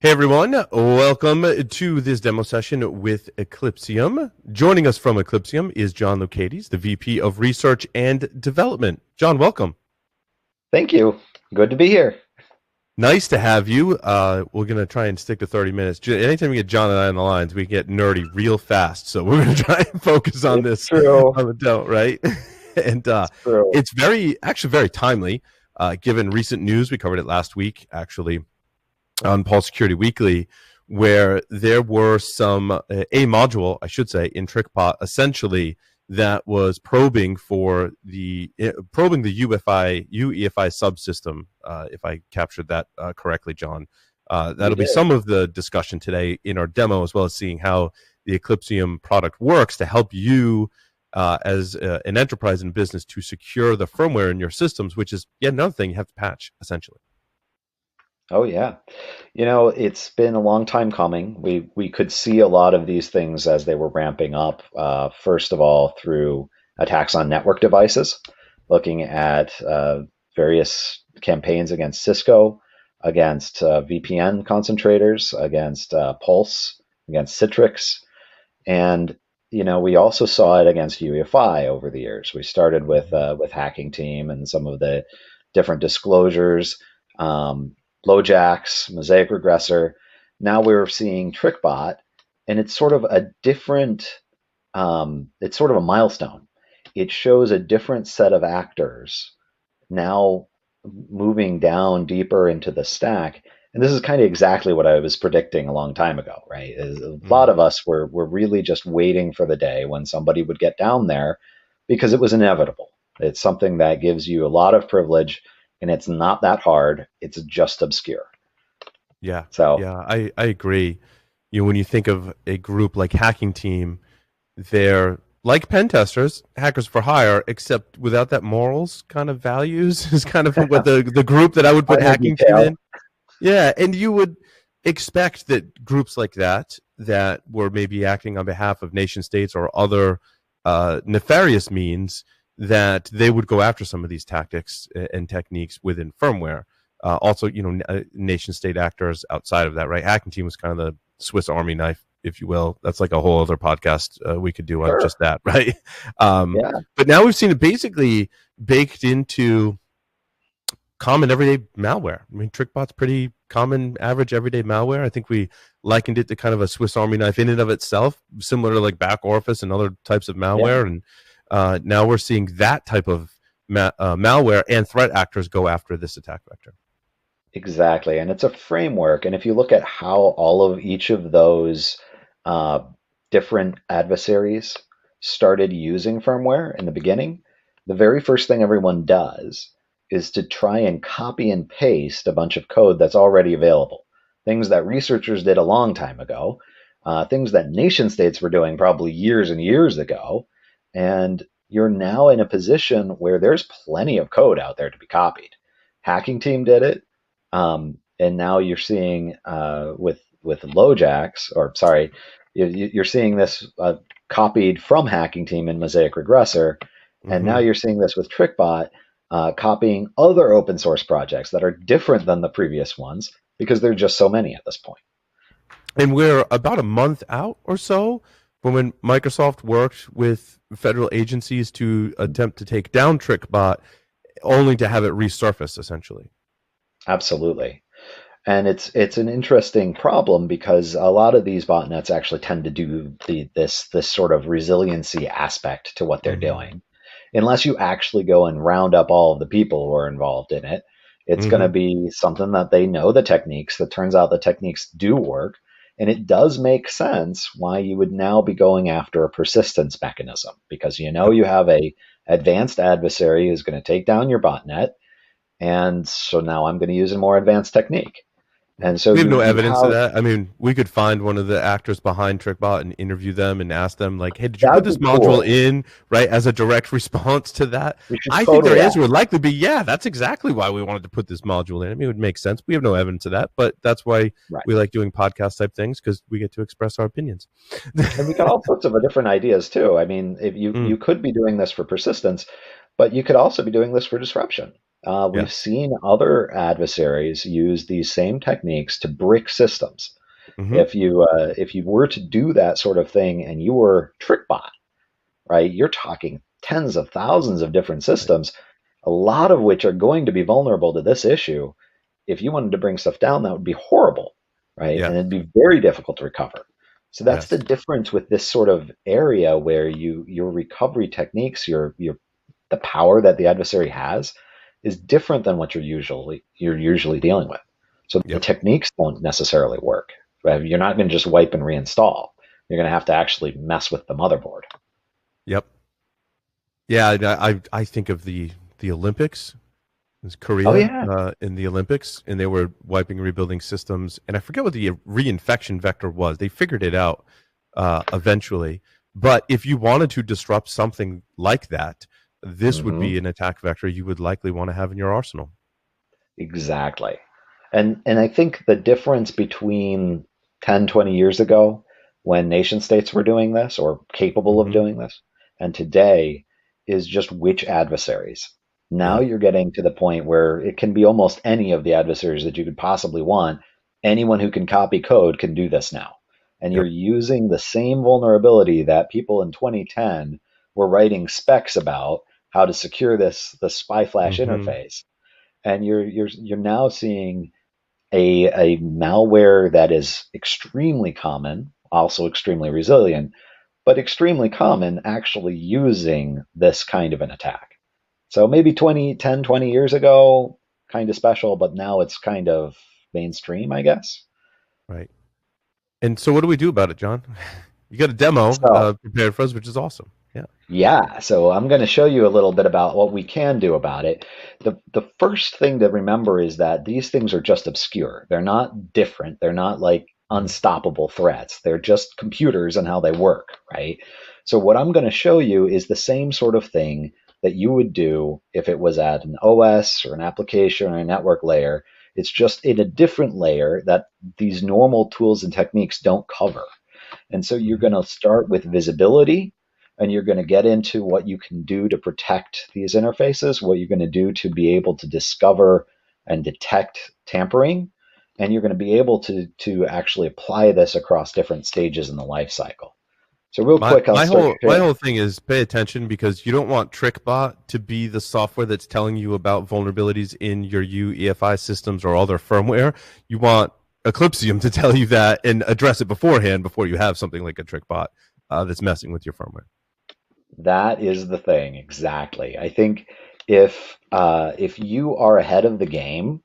Hey everyone, welcome to this demo session with Eclypsium. Joining us from Eclypsium is John Loucaides, the VP of Research and Development. John, welcome. Thank you. Good to be here. Nice to have you. We're going to try and stick to 30 minutes. Anytime we get John and I on the lines, we get nerdy real fast. So we're going to try and focus on It's this true. on the demo, right? And It's true. it's very timely, given recent news. We covered it last week, actually, on Pulse Security Weekly, where there were some a module, I should say, in TrickBot, essentially that was probing the UEFI subsystem. If I captured that correctly, John, that'll be some of the discussion today in our demo, as well as seeing how the Eclypsium product works to help you as an enterprise and business to secure the firmware in your systems, which is yet another thing you have to patch, essentially. Oh yeah. It's been a long time coming. We could see a lot of these things as they were ramping up. First of all, through attacks on network devices, looking at various campaigns against Cisco, against VPN concentrators, against Pulse, against Citrix, and we also saw it against UEFI over the years. We started with Hacking Team and some of the different disclosures. LoJax, Mosaic Regressor. Now we're seeing TrickBot, and it's sort of a different, it's sort of a milestone. It shows a different set of actors now moving down deeper into the stack. And this is kind of exactly what I was predicting a long time ago, right? A lot of us were really just waiting for the day when somebody would get down there because it was inevitable. It's something that gives you a lot of privilege, and it's not that hard. It's just obscure. Yeah, So yeah, I agree. When you think of a group like Hacking Team, they're like pen testers, hackers for hire, except without that morals kind of values is kind of what the group that I would put Hacking Team in. Yeah, and you would expect that groups like that were maybe acting on behalf of nation states or other nefarious means, that they would go after some of these tactics and techniques within firmware. Also, nation state actors outside of that, right? Hacking Team was kind of the Swiss Army knife, if you will. That's like a whole other podcast we could do on just that, right? But now we've seen it basically baked into common everyday malware. I mean, TrickBot's pretty common, average everyday malware. I think we likened it to kind of a Swiss Army knife in and of itself, similar to like back orifice and other types of malware. And now we're seeing that type of malware and threat actors go after this attack vector. Exactly. And it's a framework. And if you look at how all of each of those different adversaries started using firmware in the beginning, the very first thing everyone does is to try and copy and paste a bunch of code that's already available. Things that researchers did a long time ago, things that nation states were doing probably years and years ago. And you're now in a position where there's plenty of code out there to be copied. Hacking Team did it, and now you're seeing with LoJax, or sorry, you're seeing this copied from Hacking Team in Mosaic Regressor, and now you're seeing this with TrickBot copying other open source projects that are different than the previous ones because there are just so many at this point. And we're about a month out or so when Microsoft worked with federal agencies to attempt to take down TrickBot, only to have it resurface, essentially. Absolutely. And it's an interesting problem because a lot of these botnets actually tend to do this sort of resiliency aspect to what they're doing. Unless you actually go and round up all of the people who are involved in it, it's going to be something that they know the techniques, that turns out the techniques do work. And it does make sense why you would now be going after a persistence mechanism, because you have a advanced adversary who's going to take down your botnet. And so now I'm going to use a more advanced technique. And so we have no evidence of that. I mean, we could find one of the actors behind TrickBot and interview them and ask them, like, hey, did you put this module in, right, as a direct response to that? I think there is, would likely be, that's exactly why we wanted to put this module in. I mean, it would make sense. We have no evidence of that, but that's why we like doing podcast type things, because we get to express our opinions. And we got all sorts of different ideas too. I mean, if you could be doing this for persistence, But you could also be doing this for disruption. We've Yes. seen other adversaries use these same techniques to brick systems. Hmm. If you were to do that sort of thing and you were TrickBot, right, you're talking tens of thousands of different Right. systems, a lot of which are going to be vulnerable to this issue. If you wanted to bring stuff down, that would be horrible, right? And Yes. it'd be very difficult to recover. So that's the Yes. difference with this sort of area where your recovery techniques, your the power that the adversary has is different than what you're usually dealing with. So the Yep. techniques don't necessarily work. Right? You're not going to just wipe and reinstall. You're going to have to actually mess with the motherboard. Yep. Yeah. I think of the Olympics. It was Oh Korea yeah. in the Olympics, and they were wiping and rebuilding systems. And I forget what the reinfection vector was. They figured it out eventually. But if you wanted to disrupt something like that, this would Hmm. be an attack vector you would likely want to have in your arsenal. Exactly. And I think the difference between 10, 20 years ago when nation states were doing this or capable of Hmm. doing this and today is just which adversaries. Now Yeah. you're getting to the point where it can be almost any of the adversaries that you could possibly want. Anyone who can copy code can do this now. And you're Yep. using the same vulnerability that people in 2010 were writing specs about how to secure the spy flash Hmm. interface, and you're now seeing a malware that is extremely common, also extremely resilient, but extremely common actually using this kind of an attack. So maybe 20 years ago, kind of special, but now it's kind of mainstream, I guess. Right. And so, what do we do about it, John? You got a demo So prepared for us, which is awesome. Yeah. yeah, so I'm going to show you a little bit about what we can do about it. The first thing to remember is that these things are just obscure. They're not different. They're not like Mhm. unstoppable threats. They're just computers and how they work, right? So what I'm going to show you is the same sort of thing that you would do if it was at an OS or an application or a network layer. It's just in a different layer that these normal tools and techniques don't cover. And so you're Mhm. going to start with visibility, and you're going to get into what you can do to protect these interfaces, what you're going to do to be able to discover and detect tampering, and you're going to be able to actually apply this across different stages in the life cycle. So real My quick, I'll start my sharing. whole thing is pay attention because you don't want TrickBot to be the software that's telling you about vulnerabilities in your UEFI systems or all their firmware. You want Eclypsium to tell you that and address it beforehand before you have something like a TrickBot that's messing with your firmware. That is the thing, exactly. I think if you are ahead of the game,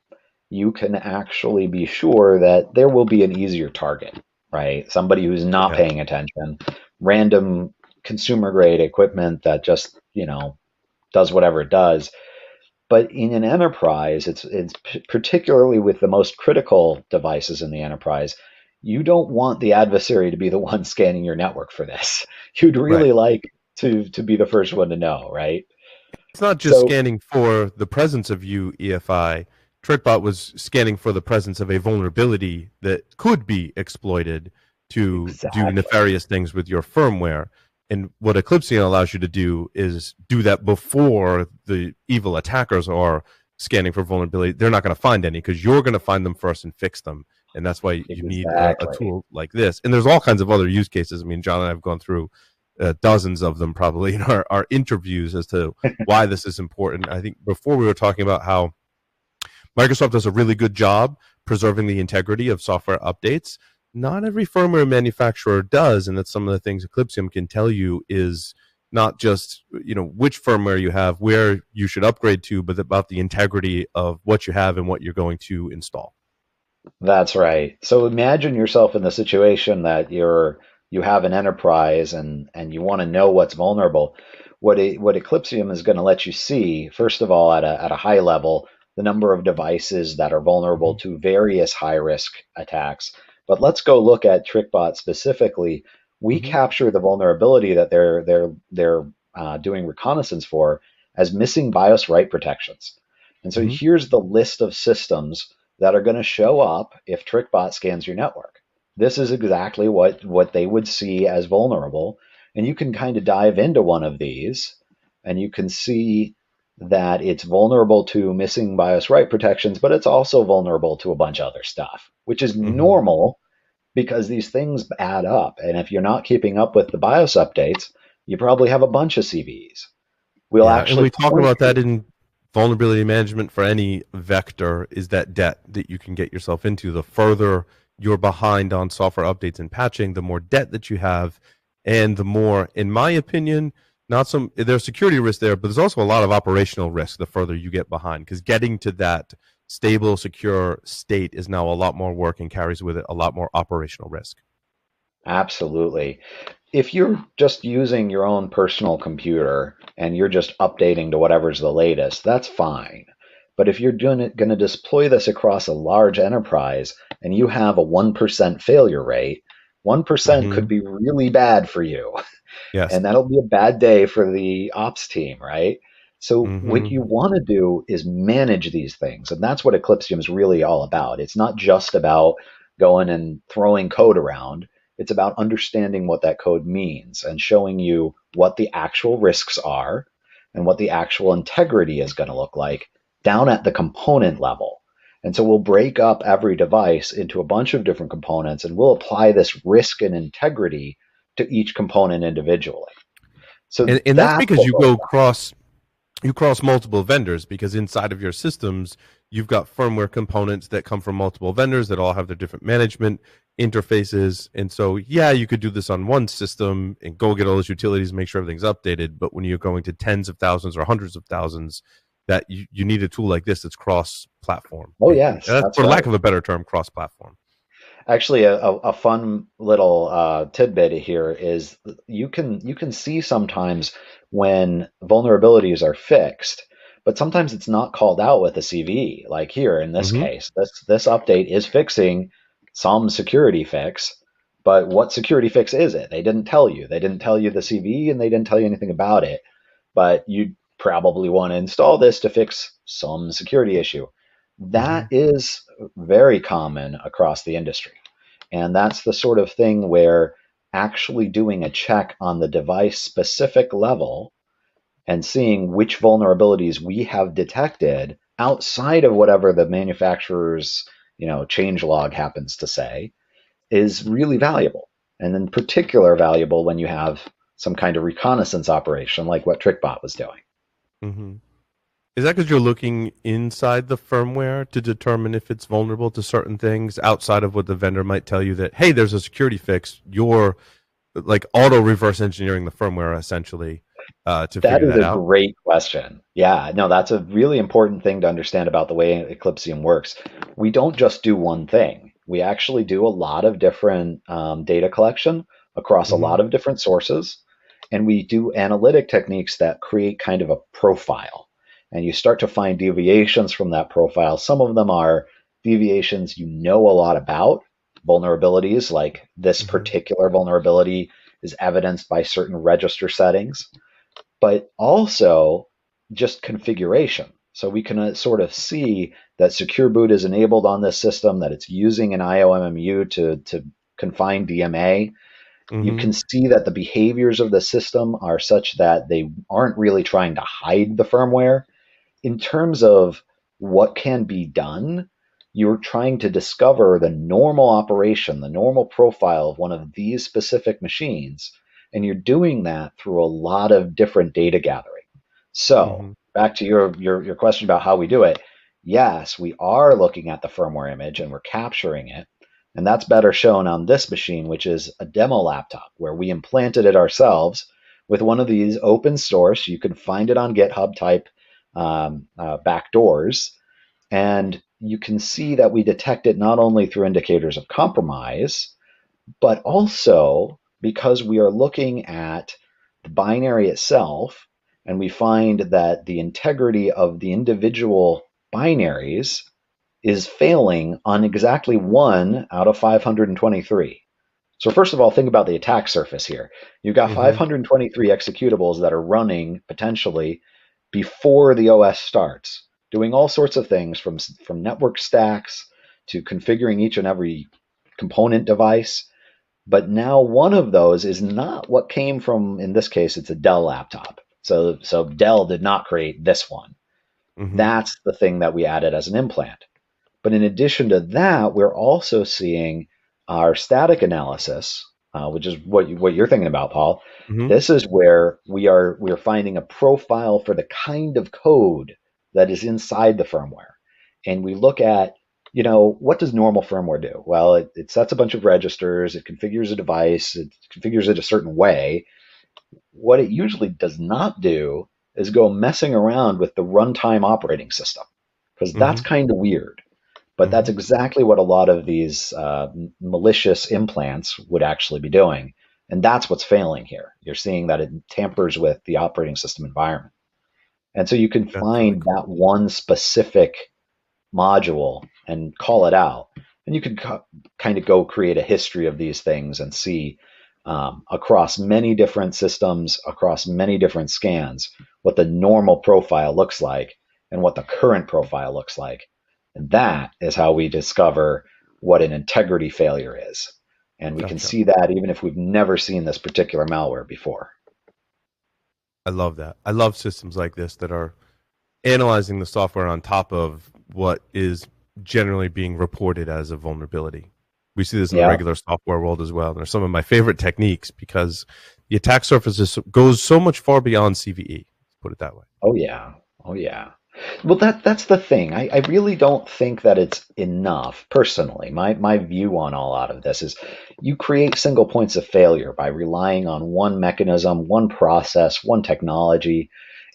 you can actually be sure that there will be an easier target, right? Somebody who's not Yeah. paying attention, random consumer grade equipment that just, does whatever it does. But in an enterprise, it's particularly with the most critical devices in the enterprise, you don't want the adversary to be the one scanning your network for this. You'd Right. really like to be the first one to know, right? It's not just So scanning for the presence of UEFI. TrickBot was scanning for the presence of a vulnerability that could be exploited to do exactly, nefarious things with your firmware. And what Eclypsium allows you to do is do that before the evil attackers are scanning for vulnerability. They're not going to find any because you're going to find them first and fix them. And that's why you need a exactly. tool like this. And there's all kinds of other use cases. I mean, John and I have gone through dozens of them probably in our interviews as to why this is important. I think before we were talking about how Microsoft does a really good job preserving the integrity of software updates. Not every firmware manufacturer does, and that's some of the things Eclypsium can tell you is not just which firmware you have, where you should upgrade to, but about the integrity of what you have and what you're going to install. That's right. So imagine yourself in the situation that you have an enterprise and you want to know what's vulnerable. What Eclypsium is going to let you see, first of all, at a high level, the number of devices that are vulnerable Mhm. to various high risk attacks. But let's go look at TrickBot specifically. We Mhm. capture the vulnerability that they're doing reconnaissance for as missing BIOS write protections. And so Mhm. here's the list of systems that are going to show up if TrickBot scans your network. This is exactly what they would see as vulnerable. And you can kind of dive into one of these and you can see. that it's vulnerable to missing BIOS write protections, but it's also vulnerable to a bunch of other stuff, which is Hmm. normal because these things add up. And if you're not keeping up with the BIOS updates, you probably have a bunch of CVEs. We'll Yeah, and actually we talk point about that you. in vulnerability management for any vector is that debt that you can get yourself into. The further you're behind on software updates and patching, the more debt that you have, and the more, in my opinion, not some there's security risk there, but there's also a lot of operational risk the further you get behind because getting to that stable, secure state is now a lot more work and carries with it a lot more operational risk. Absolutely. If you're just using your own personal computer and you're just updating to whatever's the latest, that's fine. But if you're going to deploy this across a large enterprise and you have a 1% failure rate, 1% could Hmm. be really bad for you. Yes. And that'll be a bad day for the ops team, right? So what you Hmm. want to do is manage these things, and that's what Eclypsium is really all about. It's not just about going and throwing code around. It's about understanding what that code means and showing you what the actual risks are and what the actual integrity is going to look like down at the component level. And so we'll break up every device into a bunch of different components and we'll apply this risk and integrity to each component individually. So And that's that's because what you we're go about. cross multiple vendors because inside of your systems you've got firmware components that come from multiple vendors that all have their different management interfaces. And so yeah, you could do this on one system and go get all those utilities and make sure everything's updated, but when you're going to tens of thousands or hundreds of thousands, that you need a tool like this that's cross platform, Oh, yes, that's for lack right. of a better term, cross platform. Actually, a fun little tidbit here is you can see sometimes when vulnerabilities are fixed, but sometimes it's not called out with a CVE. Like here in this Hmm. case, this update is fixing some security fix, but what security fix is it? They didn't tell you. They didn't tell you the CVE, and they didn't tell you anything about it. But you probably want to install this to fix some security issue. That Hmm. is very common across the industry. And that's the sort of thing where actually doing a check on the device specific level and seeing which vulnerabilities we have detected outside of whatever the manufacturer's change log happens to say is really valuable. And in particular valuable when you have some kind of reconnaissance operation like what TrickBot was doing. Hmm. Is that because you're looking inside the firmware to determine if it's vulnerable to certain things outside of what the vendor might tell you that, hey, there's a security fix? You're like auto reverse engineering the firmware essentially to That figure is that a out. great question. Yeah, no, that's a really important thing to understand about the way Eclypsium works. We don't just do one thing. We actually do a lot of different data collection across a Hmm. lot of different sources, and we do analytic techniques that create kind of a profile. And you start to find deviations from that profile. Some of them are deviations you know a lot about, vulnerabilities, like this Hmm. particular vulnerability is evidenced by certain register settings, but also just configuration. So we can sort of see that secure boot is enabled on this system, that it's using an IOMMU to confine DMA. You Hmm. can see that the behaviors of the system are such that they aren't really trying to hide the firmware. In terms of what can be done, you're trying to discover the normal operation, the normal profile of one of these specific machines, and you're doing that through a lot of different data gathering. So, Hmm. back to your question about how we do it. Yes, we are looking at the firmware image and we're capturing it. And that's better shown on this machine, which is a demo laptop where we implanted it ourselves with one of these open source. You can find it on GitHub type back doors. And you can see that we detect it not only through indicators of compromise, but also because we are looking at the binary itself and we find that the integrity of the individual binaries is failing on exactly one out of 523. So, first of all, think about the attack surface here. You've got Hmm. 523 executables that are running potentially before the OS starts, doing all sorts of things from network stacks to configuring each and every component device. But now one of those is not what came from, in this case, it's a Dell laptop. So Dell did not create this one. Mm-hmm. That's the thing that we added as an implant. But in addition to that, we're also seeing our static analysis, which is what you're thinking about, Paul. Mm-hmm. This is where we are finding a profile for the kind of code that is inside the firmware, and we look at, what does normal firmware do? Well, it sets a bunch of registers, it configures a device, it configures it a certain way. What it usually does not do is go messing around with the runtime operating system, because Mm-hmm. that's kind of weird. But Mm-hmm. that's exactly what a lot of these malicious implants would actually be doing. And that's what's failing here. You're seeing that it tampers with the operating system environment. And so you can That's really find cool. that one specific module and call it out. And you could kind of go create a history of these things and see across many different systems, across many different scans, what the normal profile looks like and what the current profile looks like. And that is how we discover what an integrity failure is. And we can Gotcha. see that even if we've never seen this particular malware before. I love that. I love systems like this that are analyzing the software on top of what is generally being reported as a vulnerability. We see this in the Yeah. regular software world as well. And they're some of my favorite techniques because the attack surface goes so much far beyond CVE. Put it that way. Oh yeah. Oh yeah. Well, that's the thing. I really don't think that it's enough, personally. My view on a lot of this is you create single points of failure by relying on one mechanism, one process, one technology,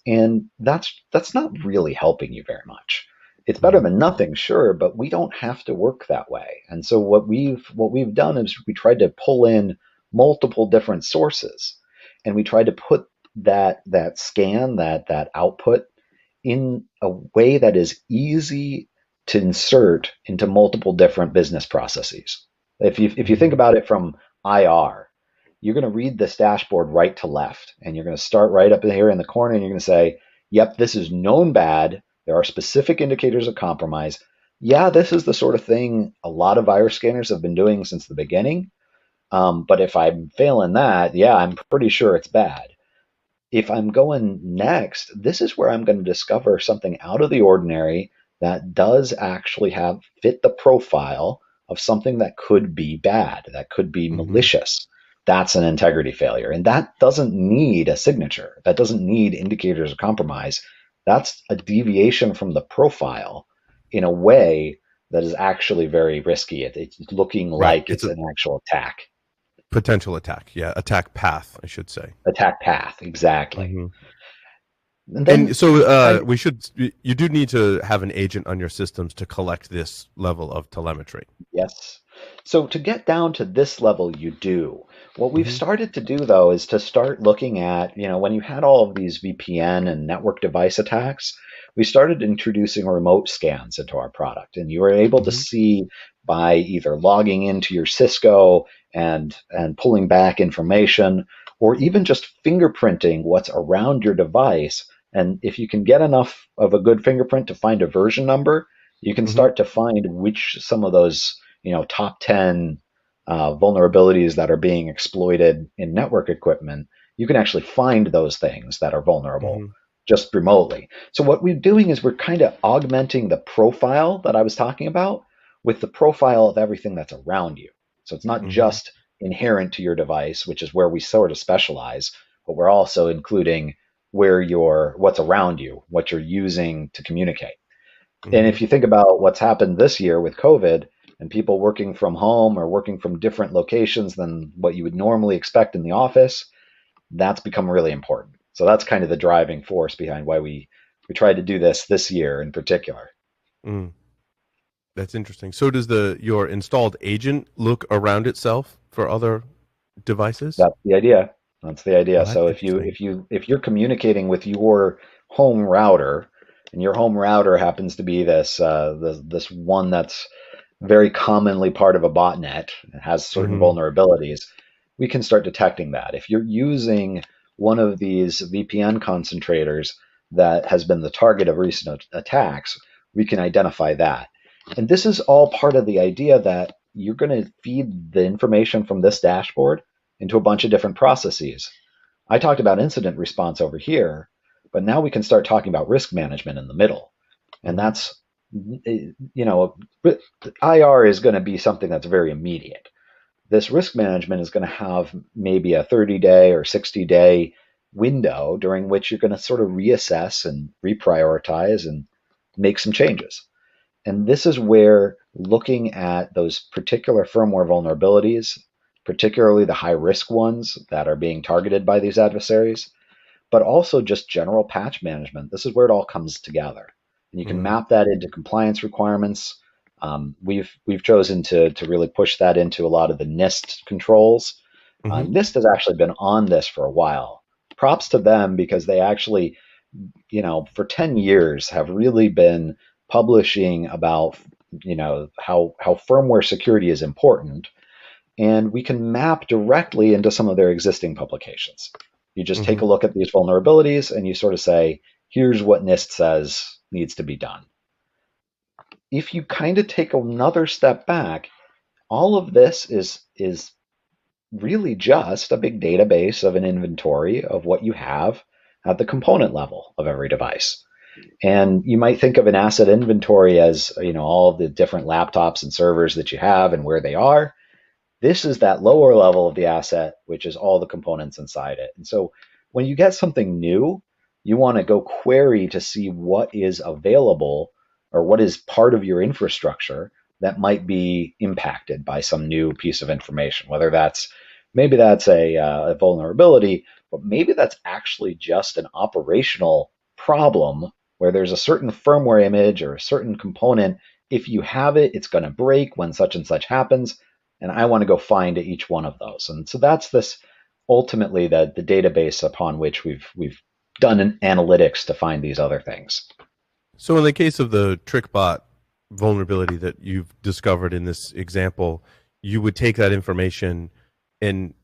and that's not really helping you very much. It's better Mm-hmm. than nothing, sure, but we don't have to work that way. And so what we've done is we tried to pull in multiple different sources, and we tried to put that scan, that output, in a way that is easy to insert into multiple different business processes. If you think Mm-hmm. about it from IR, you're going to read this dashboard right to left, and you're going to start right up here in the corner, and you're going to say, "Yep, this is known bad. There are specific indicators of compromise. Yeah, this is the sort of thing a lot of virus scanners have been doing since the beginning. But if I'm failing that, yeah, I'm pretty sure it's bad. If I'm going next, this is where I'm going to discover something out of the ordinary that does actually have fit the profile of something that could be bad, that could be Mm-hmm. malicious. That's an integrity failure. And that doesn't need a signature. That doesn't need indicators of compromise. That's a deviation from the profile in a way that is actually very risky. It's looking Right. like It's it's a an actual attack. potential attack. Yeah. Attack path, I should say. Attack path, exactly. Mm-hmm. And And then so kind of, you do need to have an agent on your systems to collect this level of telemetry. yes. So to get down to this level, you do. What we've Mm-hmm. started to do, though, is to start looking at, when you had all of these VPN and network device attacks, we started introducing remote scans into our product. And you were able to Mm-hmm. see by either logging into your Cisco and pulling back information, or even just fingerprinting what's around your device. And if you can get enough of a good fingerprint to find a version number, you can Mm-hmm. start to find which some of those top 10 vulnerabilities that are being exploited in network equipment. You can actually find those things that are vulnerable Mm-hmm. just remotely. So what we're doing is we're kind of augmenting the profile that I was talking about with the profile of everything that's around you. So it's not Mm-hmm. just inherent to your device, which is where we sort of specialize, but we're also including what's around you, what you're using to communicate. And Mm-hmm. if you think about what's happened this year with COVID and people working from home or working from different locations than what you would normally expect in the office, that's become really important. So that's kind of the driving force behind why we tried to do this year in particular. Mm. That's interesting. So does your installed agent look around itself for other devices? That's the idea. That's the idea. Oh, that's So if you interesting. if you if you're communicating with your home router, and your home router happens to be this one that's very commonly part of a botnet, it has certain Mm-hmm. vulnerabilities, we can start detecting that. If you're using one of these VPN concentrators that has been the target of recent attacks, we can identify that. And this is all part of the idea that you're going to feed the information from this dashboard into a bunch of different processes. I talked about incident response over here. But now we can start talking about risk management in the middle. And Hmm. that's, IR is going to be something that's very immediate. This risk management is going to have maybe a 30-day or 60-day window during which you're going to sort of reassess and reprioritize and make some changes. And this is where looking at those particular firmware vulnerabilities, particularly the high risk ones that are being targeted by these adversaries, but also just general patch management. This is where it all comes together. And you can Hmm. map that into compliance requirements. We've chosen to really push that into a lot of the NIST controls. Hmm. NIST has actually been on this for a while. Props to them because they actually, for 10 years have really been publishing about, how firmware security is important, and we can map directly into some of their existing publications. You just take Hmm. a look at these vulnerabilities and you sort of say, here's what NIST says needs to be done. If you kind of take another step back, all of this is really just a big database of an inventory of what you have at the component level of every device. And you might think of an asset inventory as, all of the different laptops and servers that you have and where they are. This is that lower level of the asset, which is all the components inside it. And so when you get something new, you want to go query to see what is available or what is part of your infrastructure that might be impacted by some new piece of information, whether that's maybe that's a vulnerability, but maybe that's actually just an operational problem where there's a certain firmware image or a certain component. If you have it, it's going to break when such and such happens, and I want to go find each one of those. And so that's this ultimately the database upon which we've done an analytics to find these other things. So, in the case of the TrickBot vulnerability that you've discovered in this example, you would take that information and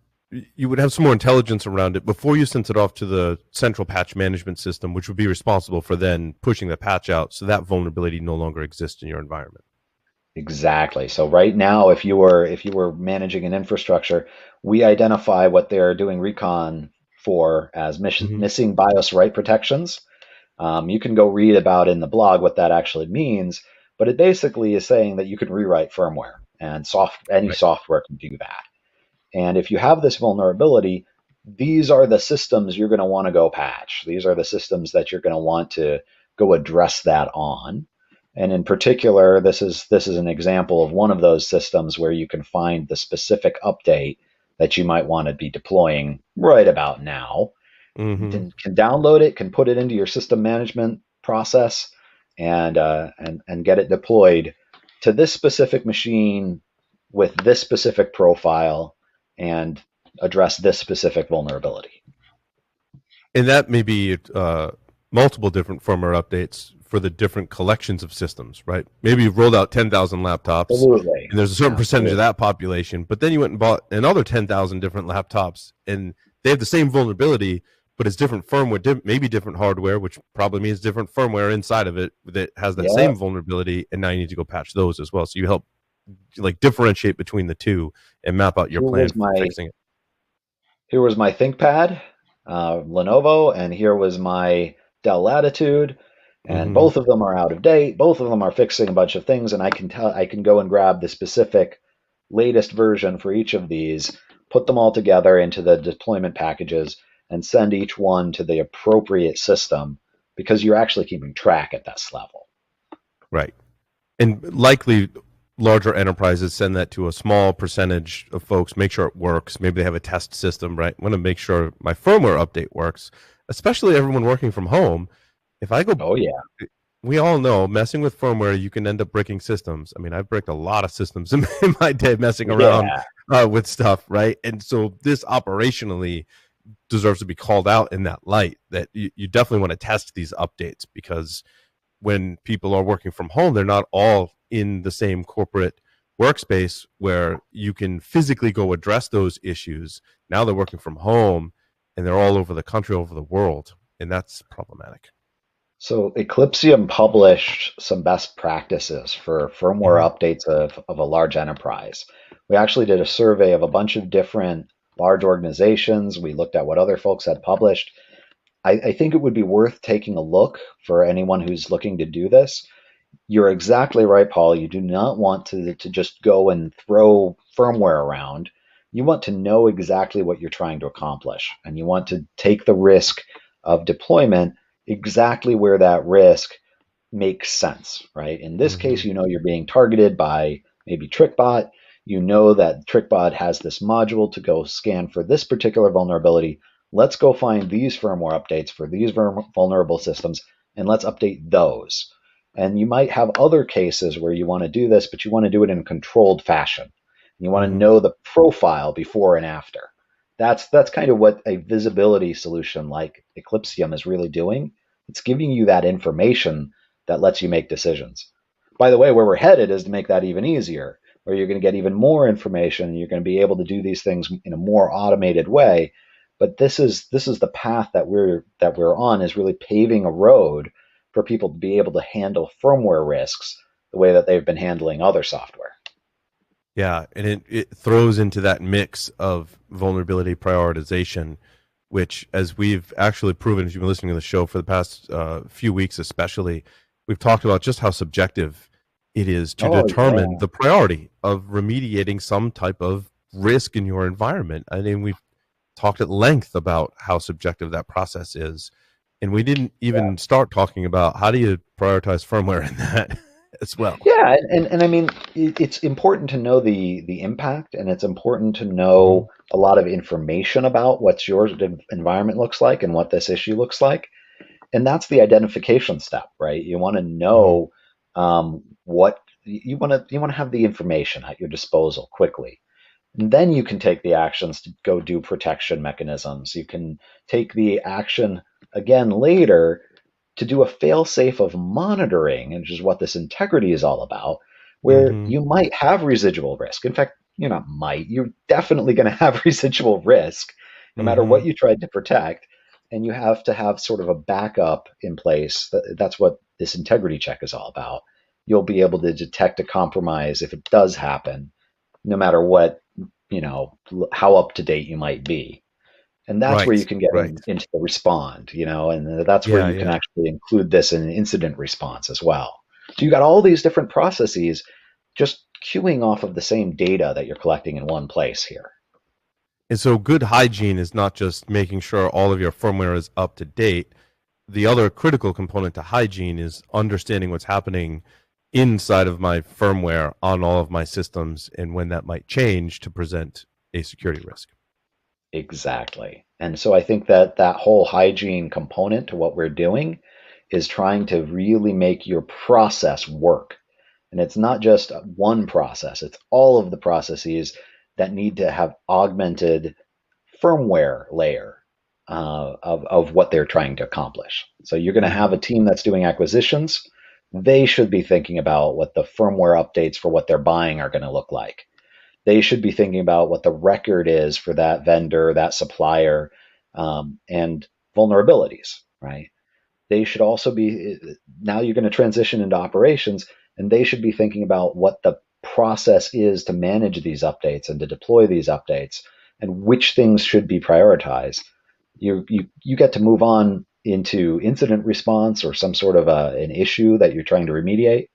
you would have some more intelligence around it before you sent it off to the central patch management system, which would be responsible for then pushing the patch out so that vulnerability no longer exists in your environment. Exactly. So right now, if you were managing an infrastructure, we identify what they're doing recon for as Hmm. missing BIOS write protections. You can go read about in the blog what that actually means, but it basically is saying that you can rewrite firmware, and any Right. software can do that. And if you have this vulnerability, these are the systems you're going to want to go patch. These are the systems that you're going to want to go address that on. And in particular, this is an example of one of those systems where you can find the specific update that you might want to be deploying right about now. Hmm. Can download it, can put it into your system management process, and get it deployed to this specific machine with this specific profile and address this specific vulnerability. And that may be multiple different firmware updates for the different collections of systems, right? Maybe you've rolled out 10,000 laptops Absolutely. and there's a certain percentage of Absolutely. that population, but then you went and bought another 10,000 different laptops and they have the same vulnerability, but it's different firmware, maybe different hardware, which probably means different firmware inside of it that has that Yeah. same vulnerability. And now you need to go patch those as well. So you help like differentiate between the two and map out your Here plan was for my fixing it. here was my ThinkPad, Lenovo, and here was my Dell Latitude, and Hmm. both of them are out of date. Both of them are fixing a bunch of things, and I can go and grab the specific latest version for each of these, put them all together into the deployment packages, and send each one to the appropriate system because you're actually keeping track at this level. Right. And likely larger enterprises send that to a small percentage of folks, make sure it works. Maybe they have a test system, right? I want to make sure my firmware update works, especially everyone working from home. If I go, Oh yeah, we all know messing with firmware, you can end up breaking systems. I mean, I've bricked a lot of systems in my day messing around yeah. with stuff, right? And so this operationally deserves to be called out in that light that you definitely want to test these updates because when people are working from home, they're not all in the same corporate workspace where you can physically go address those issues. Now they're working from home and they're all over the country, over the world, and that's problematic. So Eclypsium published some best practices for firmware Hmm. updates of a large enterprise. We actually did a survey of a bunch of different large organizations. We looked at what other folks had published. I think it would be worth taking a look for anyone who's looking to do this. You're exactly right, Paul. You do not want to just go and throw firmware around. You want to know exactly what you're trying to accomplish, and you want to take the risk of deployment exactly where that risk makes sense, right? In this Hmm. case, you know you're being targeted by maybe TrickBot. You know that TrickBot has this module to go scan for this particular vulnerability. Let's go find these firmware updates for these vulnerable systems and let's update those. And you might have other cases where you want to do this, but you want to do it in a controlled fashion. You want to Hmm. know the profile before and after. That's kind of what a visibility solution like Eclypsium is really doing. It's giving you that information that lets you make decisions. By the way, where we're headed is to make that even easier, where you're going to get even more information. You're going to be able to do these things in a more automated way. But this is the path that we're on, is really paving a road for people to be able to handle firmware risks the way that they've been handling other software. Yeah, and it throws into that mix of vulnerability prioritization, which, as we've actually proven, if you've been listening to the show for the past few weeks, especially, we've talked about just how subjective it is to Oh determine yeah, the priority of remediating some type of risk in your environment. I mean, we've talked at length about how subjective that process is, and we didn't yeah. even start talking about how do you prioritize firmware in that as well. Yeah, and I mean, it's important to know the impact, and it's important to Hmm. know a lot of information about what your environment looks like and what this issue looks like. And that's the identification step, right? You want to Hmm. know what you want to have the information at your disposal quickly. And then you can take the actions to go do protection mechanisms. You can take the action again later to do a fail-safe of monitoring, which is what this integrity is all about, where Hmm. you might have residual risk. In fact, you're definitely going to have residual risk no matter Hmm. what you tried to protect. And you have to have sort of a backup in place. That's what this integrity check is all about. You'll be able to detect a compromise if it does happen, no matter what, how up to date you might be. And that's where you Right, can get right. into the respond, and that's where Yeah, you can yeah. actually include this in incident response as well. So you got all these different processes just queuing off of the same data that you're collecting in one place here. And so good hygiene is not just making sure all of your firmware is up to date. The other critical component to hygiene is understanding what's happening inside of my firmware on all of my systems and when that might change to present a security risk. Exactly. And so I think that that whole hygiene component to what we're doing is trying to really make your process work. And it's not just one process, it's all of the processes that need to have augmented firmware layer of what they're trying to accomplish. So you're going to have Hmm. a team that's doing acquisitions. They should be thinking about what the firmware updates for what they're buying are going to look like. They should be thinking about what the record is for that vendor, that supplier, and vulnerabilities, right? They should also be, now you're going to transition into operations, and they should be thinking about what the process is to manage these updates and to deploy these updates and which things should be prioritized. You get to move on into incident response or some sort of an issue that you're trying to remediate.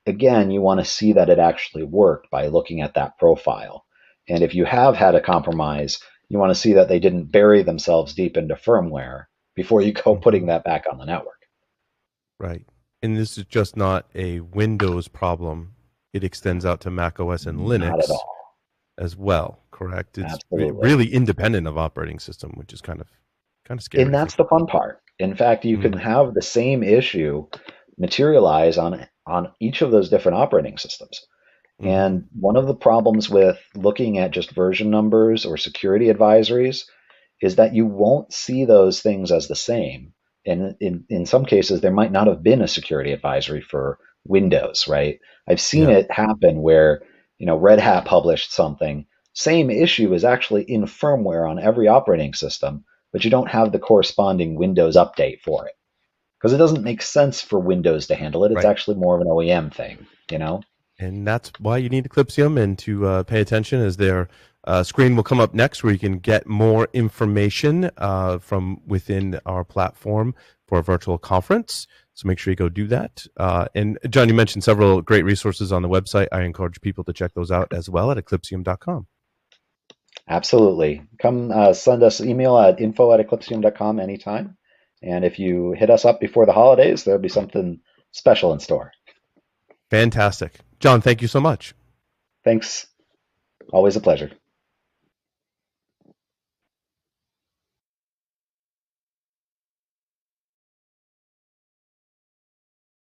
Again, you want to see that it actually worked by looking at that profile. And if you have had a compromise, you want to see that they didn't bury themselves deep into firmware before you go putting Hmm. that back on the network. Right. And this is just not a Windows problem. It extends out to Mac OS and Not at Linux all. as well, correct? It's Absolutely. really independent of operating system, which is kind of scary And to think that's the about. fun part. In fact, you can Mm. have the same issue materialize on each of those different operating systems. Hmm. And one of the problems with looking at just version numbers or security advisories is that you won't see those things as the same. And in some cases, there might not have been a security advisory for Windows, right? I've seen Yeah. it happen where, Red Hat published something, same issue is actually in firmware on every operating system, but you don't have the corresponding Windows update for it because it doesn't make sense for Windows to handle it. It's Right. actually more of an OEM thing, you know? And that's why you need Eclypsium and to pay attention as they're screen will come up next where you can get more information from within our platform for a virtual conference. So make sure you go do that. And John, you mentioned several great resources on the website. I encourage people to check those out as well at eclypsium.com. Absolutely. Come send us email at info@eclypsium.com anytime. And if you hit us up before the holidays, there'll be something special in store. Fantastic. John, thank you so much. Thanks. Always a pleasure.